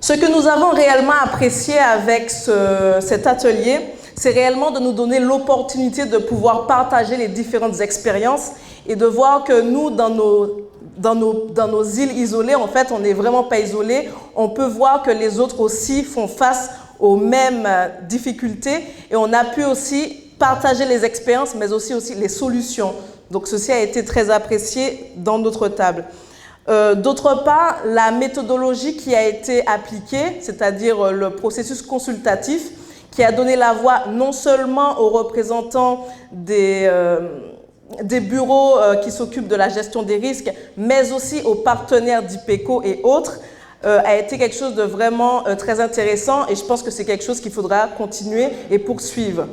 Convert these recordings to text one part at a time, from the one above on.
Ce que nous avons réellement apprécié avec cet atelier, c'est réellement de nous donner l'opportunité de pouvoir partager les différentes expériences et de voir que nous, dans nos îles isolées, en fait, on n'est vraiment pas isolés. On peut voir que les autres aussi font face aux mêmes difficultés et on a pu aussi partager les expériences, mais aussi les solutions. Donc, ceci a été très apprécié dans notre table. D'autre part, la méthodologie qui a été appliquée, c'est-à-dire le processus consultatif, qui a donné la voix non seulement aux représentants des bureaux qui s'occupent de la gestion des risques, mais aussi aux partenaires d'IPECO et autres, a été quelque chose de vraiment très intéressant et je pense que c'est quelque chose qu'il faudra continuer et poursuivre.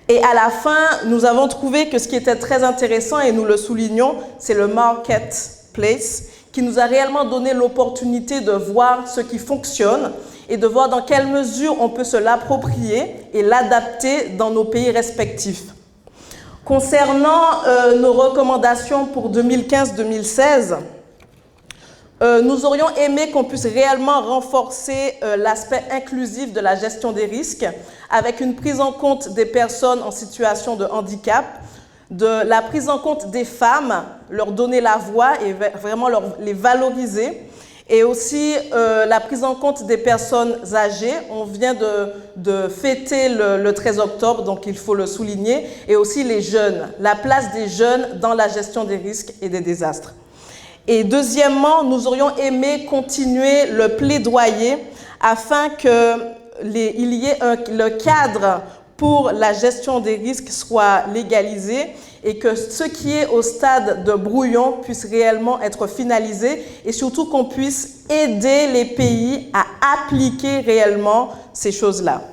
Et à la fin, nous avons trouvé que ce qui était très intéressant, et nous le soulignons, c'est le marketplace, qui nous a réellement donné l'opportunité de voir ce qui fonctionne et de voir dans quelle mesure on peut se l'approprier et l'adapter dans nos pays respectifs. Concernant nos recommandations pour 2015-2016, nous aurions aimé qu'on puisse réellement renforcer l'aspect inclusif de la gestion des risques avec une prise en compte des personnes en situation de handicap, de la prise en compte des femmes, leur donner la voix et vraiment les valoriser, et aussi la prise en compte des personnes âgées. On vient de fêter le 13 octobre, donc il faut le souligner, et aussi les jeunes, la place des jeunes dans la gestion des risques et des désastres. Et deuxièmement, nous aurions aimé continuer le plaidoyer afin qu'il y ait le cadre pour la gestion des risques soit légalisé et que ce qui est au stade de brouillon puisse réellement être finalisé et surtout qu'on puisse aider les pays à appliquer réellement ces choses-là.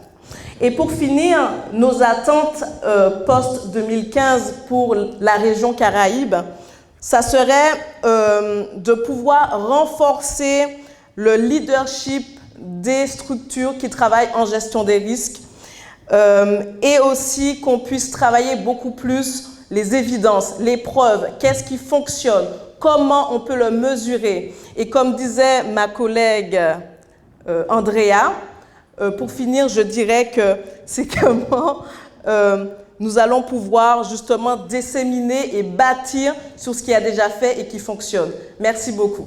Et pour finir, nos attentes post-2015 pour la région Caraïbes, ça serait de pouvoir renforcer le leadership des structures qui travaillent en gestion des risques et aussi qu'on puisse travailler beaucoup plus les évidences, les preuves, qu'est-ce qui fonctionne, comment on peut le mesurer. Et comme disait ma collègue Andrea, pour finir, je dirais que c'est comment nous allons pouvoir justement disséminer et bâtir sur ce qui a déjà fait et qui fonctionne. Merci beaucoup.